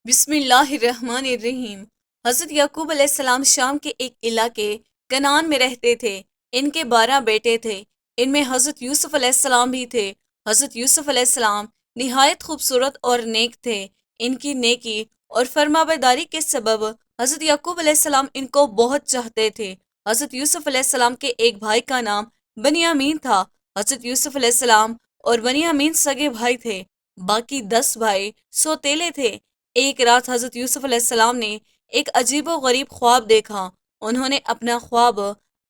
بسم اللہ الرحمن الرحیم۔ حضرت یعقوب علیہ السلام شام کے ایک علاقے کنعان میں رہتے تھے۔ ان کے 12 بیٹے تھے۔ ان میں حضرت یوسف علیہ السلام بھی تھے۔ حضرت یوسف علیہ السلام نہایت خوبصورت اور نیک تھے۔ ان کی نیکی اور فرمانبرداری کے سبب حضرت یعقوب علیہ السلام ان کو بہت چاہتے تھے۔ حضرت یوسف علیہ السلام کے ایک بھائی کا نام بنیامین تھا۔ حضرت یوسف علیہ السلام اور بنیامین سگے بھائی تھے۔ باقی 10 بھائی سوتیلے تھے۔ ایک رات حضرت یوسف علیہ السلام نے ایک عجیب و غریب خواب دیکھا۔ انہوں نے اپنا خواب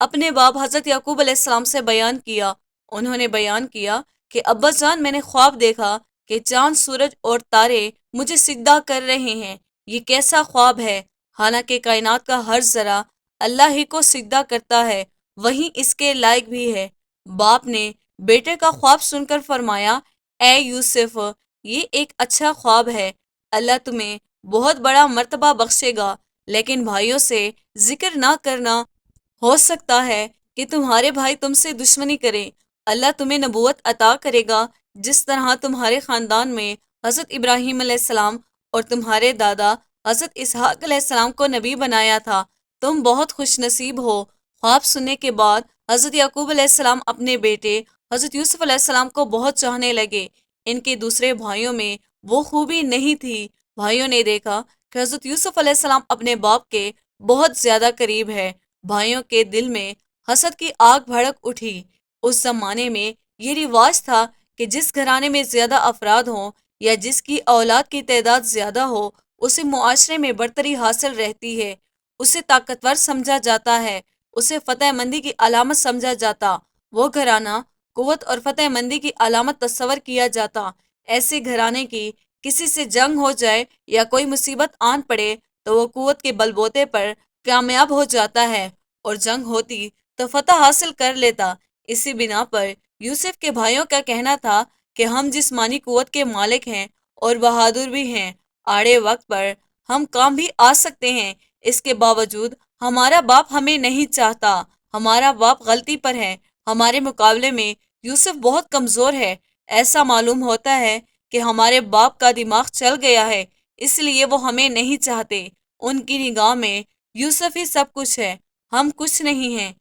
اپنے باپ حضرت یعقوب علیہ السلام سے بیان کیا۔ انہوں نے بیان کیا کہ ابا جان، میں نے خواب دیکھا کہ چاند، سورج اور تارے مجھے سجدہ کر رہے ہیں۔ یہ کیسا خواب ہے؟ حالانکہ کائنات کا ہر ذرہ اللہ ہی کو سجدہ کرتا ہے، وہیں اس کے لائق بھی ہے۔ باپ نے بیٹے کا خواب سن کر فرمایا، اے یوسف، یہ ایک اچھا خواب ہے، اللہ تمہیں بہت بڑا مرتبہ بخشے گا، لیکن بھائیوں سے ذکر نہ کرنا، ہو سکتا ہے کہ تمہارے بھائی تم سے دشمنی کریں۔ اللہ تمہیں نبوت عطا کرے گا، جس طرح تمہارے خاندان میں حضرت ابراہیم علیہ السلام اور تمہارے دادا حضرت اسحاق علیہ السلام کو نبی بنایا تھا۔ تم بہت خوش نصیب ہو۔ خواب سننے کے بعد حضرت یعقوب علیہ السلام اپنے بیٹے حضرت یوسف علیہ السلام کو بہت چاہنے لگے۔ ان کے دوسرے بھائیوں میں وہ خوبی نہیں تھی۔ بھائیوں نے دیکھا کہ حضرت یوسف علیہ السلام اپنے باپ کے بہت زیادہ قریب ہے۔ بھائیوں کے دل میں حسد کی آگ بھڑک اٹھی۔ اس زمانے میں یہ رواج تھا کہ جس گھرانے میں زیادہ افراد ہوں یا جس کی اولاد کی تعداد زیادہ ہو، اسے معاشرے میں برتری حاصل رہتی ہے، اسے طاقتور سمجھا جاتا ہے، اسے فتح مندی کی علامت سمجھا جاتا، وہ گھرانہ قوت اور فتح مندی کی علامت تصور کیا جاتا۔ ایسے گھرانے کی کسی سے جنگ ہو جائے یا کوئی مصیبت آن پڑے تو وہ قوت کے بل بوتے پر کامیاب ہو جاتا ہے، اور جنگ ہوتی تو فتح حاصل کر لیتا۔ اسی بنا پر یوسف کے بھائیوں کا کہنا تھا کہ ہم جسمانی قوت کے مالک ہیں اور بہادر بھی ہیں، آڑے وقت پر ہم کام بھی آ سکتے ہیں، اس کے باوجود ہمارا باپ ہمیں نہیں چاہتا، ہمارا باپ غلطی پر ہے، ہمارے مقابلے میں یوسف بہت کمزور ہے، ایسا معلوم ہوتا ہے کہ ہمارے باپ کا دماغ چل گیا ہے، اس لیے وہ ہمیں نہیں چاہتے۔ ان کی نگاہ میں یوسف ہی سب کچھ ہے، ہم کچھ نہیں ہیں۔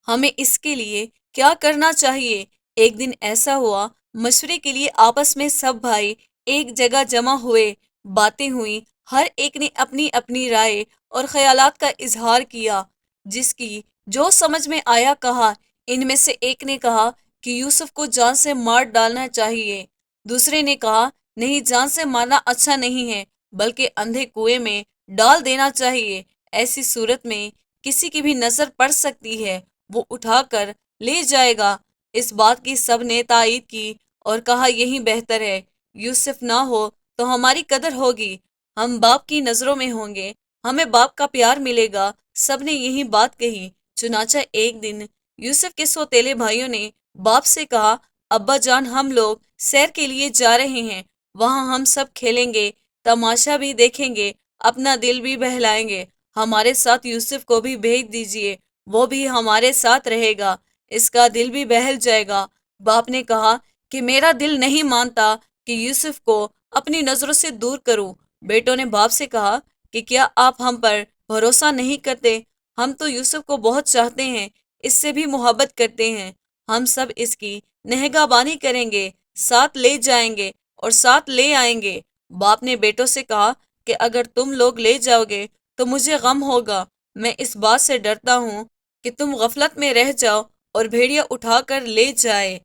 ہمیں اس کے لیے کیا کرنا چاہیے؟ ایک دن ایسا ہوا، مشورے کے لیے آپس میں سب بھائی ایک جگہ جمع ہوئے، باتیں ہوئیں، ہر ایک نے اپنی اپنی رائے اور خیالات کا اظہار کیا، جس کی جو سمجھ میں آیا کہا۔ ان میں سے ایک نے کہا کہ یوسف کو جان سے مار ڈالنا چاہیے۔ دوسرے نے کہا نہیں، جان سے مارنا اچھا نہیں ہے، بلکہ اندھے کنویں میں ڈال دینا چاہیے، ایسی صورت میں کسی کی بھی نظر پڑ سکتی ہے، وہ اٹھا کر لے جائے گا۔ اس بات کی سب نے تائید کی اور کہا یہی بہتر ہے، یوسف نہ ہو تو ہماری قدر ہوگی، ہم باپ کی نظروں میں ہوں گے، ہمیں باپ کا پیار ملے گا۔ سب نے یہی بات کہی۔ چنانچہ ایک دن یوسف کے سوتیلے بھائیوں نے باپ سے کہا، ابا جان، ہم لوگ سیر کے لیے جا رہے ہیں، وہاں ہم سب کھیلیں گے، تماشا بھی دیکھیں گے، اپنا دل بھی بہلائیں گے، ہمارے ساتھ یوسف کو بھی بھیج دیجئے، وہ بھی ہمارے ساتھ رہے گا، اس کا دل بھی بہل جائے گا۔ باپ نے کہا کہ میرا دل نہیں مانتا کہ یوسف کو اپنی نظروں سے دور کروں۔ بیٹوں نے باپ سے کہا کہ کیا آپ ہم پر بھروسہ نہیں کرتے؟ ہم تو یوسف کو بہت چاہتے ہیں، اس سے بھی محبت کرتے ہیں، ہم سب اس کی نگہبانی کریں گے، ساتھ لے جائیں گے اور ساتھ لے آئیں گے۔ باپ نے بیٹوں سے کہا کہ اگر تم لوگ لے جاؤ گے تو مجھے غم ہوگا، میں اس بات سے ڈرتا ہوں کہ تم غفلت میں رہ جاؤ اور بھیڑیا اٹھا کر لے جائے۔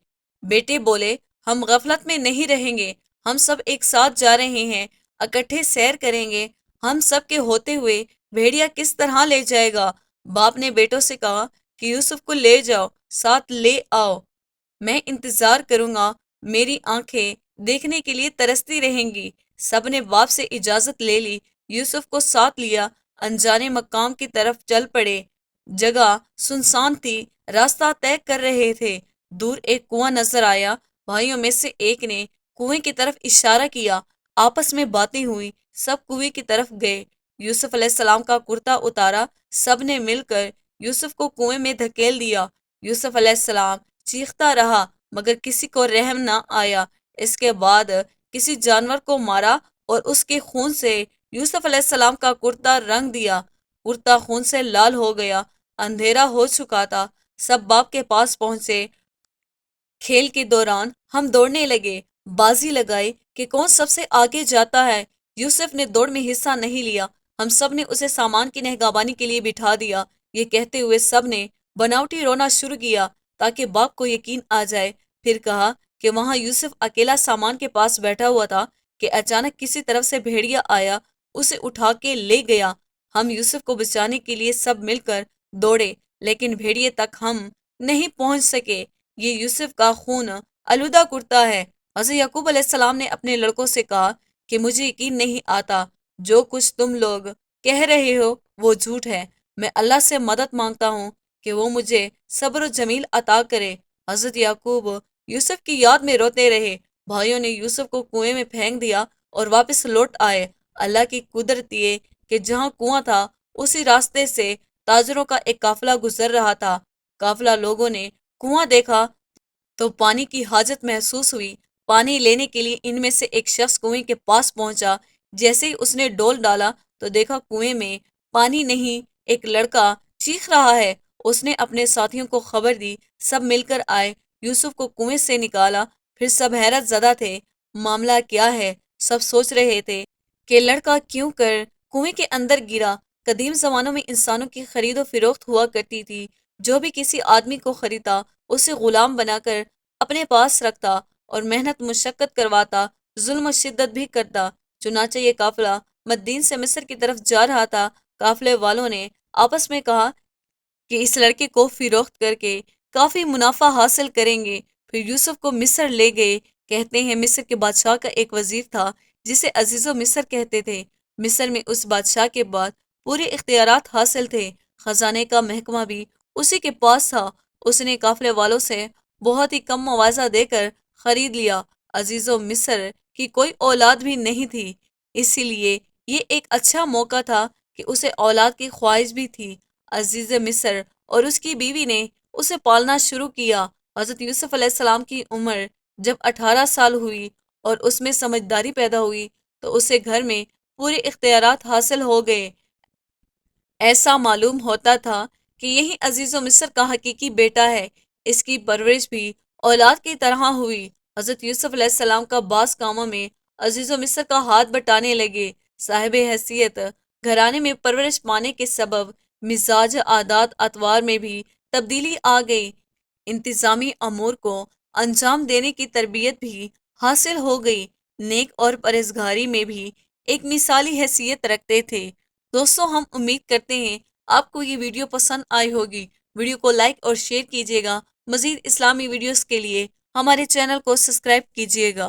بیٹے بولے، ہم غفلت میں نہیں رہیں گے، ہم سب ایک ساتھ جا رہے ہیں، اکٹھے سیر کریں گے، ہم سب کے ہوتے ہوئے بھیڑیا کس طرح لے جائے گا؟ باپ نے بیٹوں سے کہا کہ یوسف کو لے جاؤ، ساتھ لے آؤ، میں انتظار کروں گا، میری آنکھیں دیکھنے کے لیے ترستی رہیں گی۔ سب نے باپ سے اجازت لے لی، یوسف کو ساتھ لیا، انجانے مقام کی طرف چل پڑے۔ جگہ سنسان تھی، راستہ طے کر رہے تھے، دور ایک کنواں نظر آیا۔ بھائیوں میں سے ایک نے کنویں کی طرف اشارہ کیا، آپس میں باتیں ہوئی، سب کنویں کی طرف گئے۔ یوسف علیہ السلام کا کرتا اتارا، سب نے مل کر یوسف کو کنویں میں دھکیل دیا۔ یوسف علیہ السلام چیختا رہا مگر کسی کو رحم نہ آیا۔ اس کے بعد کسی جانور کو مارا اور اس کے خون سے یوسف علیہ السلام کا کرتا رنگ دیا۔ کرتا خون سے لال ہو گیا، اندھیرا ہو چکا تھا۔ سب باپ کے پاس پہنچے۔ کھیل کے دوران ہم دوڑنے لگے، بازی لگائی کہ کون سب سے آگے جاتا ہے۔ یوسف نے دوڑ میں حصہ نہیں لیا۔ ہم سب نے اسے سامان کی نگہبانی کے لیے بٹھا دیا۔ یہ کہتے ہوئے سب نے بناوٹی رونا شروع کیا تاکہ باپ کو یقین آ جائے۔ پھر کہا کہ وہاں یوسف اکیلا سامان کے پاس بیٹھا ہوا تھا کہ اچانک کسی طرف سے بھیڑیا آیا، اسے اٹھا کے لے گیا۔ ہم یوسف کو بچانے کے لیے سب مل کر دوڑے، لیکن بھیڑیے تک ہم نہیں پہنچ سکے۔ یہ یوسف کا خون آلودہ کرتا ہے۔ حضرت یعقوب علیہ السلام نے اپنے لڑکوں سے کہا کہ مجھے یقین نہیں آتا، جو کچھ تم لوگ کہہ رہے ہو وہ جھوٹ ہے۔ میں اللہ سے مدد مانگتا ہوں کہ وہ مجھے صبر و جمیل عطا کرے۔ حضرت یعقوب یوسف کی یاد میں روتے رہے۔ بھائیوں نے یوسف کو کنویں میں پھینک دیا اور واپس لوٹ آئے۔ اللہ کی قدرت یہ کہ جہاں کنواں تھا اسی راستے سے تاجروں کا ایک قافلہ گزر رہا تھا۔ قافلہ لوگوں نے کنواں دیکھا تو پانی کی حاجت محسوس ہوئی۔ پانی لینے کے لیے ان میں سے ایک شخص کنویں کے پاس پہنچا۔ جیسے ہی اس نے ڈول ڈالا تو دیکھا کنویں میں پانی نہیں، ایک لڑکا چیخ رہا ہے۔ اس نے اپنے ساتھیوں کو خبر دی، سب مل کر آئے، یوسف کو کنویں سے نکالا۔ پھر سب حیرت زدہ تھے، معاملہ کیا ہے؟ سب سوچ رہے تھے کہ لڑکا کیوں کر کنویں کے اندر گرا۔ قدیم زمانوں میں انسانوں کی خرید و فروخت ہوا کرتی تھی۔ جو بھی کسی آدمی کو خریدتا اسے غلام بنا کر اپنے پاس رکھتا اور محنت مشقت کرواتا، ظلم و شدت بھی کرتا۔ چنانچہ یہ قافلہ مدین سے مصر کی طرف جا رہا تھا۔ قافلے والوں نے آپس میں کہا کہ اس لڑکے کو فروخت کر کے کافی منافع حاصل کریں گے۔ پھر یوسف کو مصر لے گئے۔ کہتے ہیں مصر کے بادشاہ کا ایک وزیر تھا جسے عزیز و مصر کہتے تھے۔ مصر میں اس بادشاہ کے بعد پورے اختیارات حاصل تھے، خزانے کا محکمہ بھی اسی کے پاس تھا۔ اس نے قافلے والوں سے بہت ہی کم مواضع دے کر خرید لیا۔ عزیز و مصر کی کوئی اولاد بھی نہیں تھی، اسی لیے یہ ایک اچھا موقع تھا کہ اسے اولاد کی خواہش بھی تھی۔ عزیز مصر اور اس کی بیوی نے اسے پالنا شروع کیا۔ حضرت یوسف علیہ السلام کی عمر جب 18 سال ہوئی اور اس میں سمجھداری پیدا ہوئی تو اسے گھر میں پورے اختیارات حاصل ہو گئے۔ ایسا معلوم ہوتا تھا کہ یہی عزیز و مصر کا حقیقی بیٹا ہے۔ اس کی پرورش بھی اولاد کی طرح ہوئی۔ حضرت یوسف علیہ السلام کا بعض کاموں میں عزیز و مصر کا ہاتھ بٹانے لگے۔ صاحب حیثیت گھرانے میں پرورش پانے کے سبب مزاج، عادات، اطوار میں بھی تبدیلی آ گئی۔ انتظامی امور کو انجام دینے کی تربیت بھی حاصل ہو گئی۔ نیک اور پرہیزگاری میں بھی ایک مثالی حیثیت رکھتے تھے۔ دوستو، ہم امید کرتے ہیں آپ کو یہ ویڈیو پسند آئی ہوگی۔ ویڈیو کو لائک اور شیئر کیجیے گا۔ مزید اسلامی ویڈیوز کے لیے ہمارے چینل کو سبسکرائب کیجیے گا۔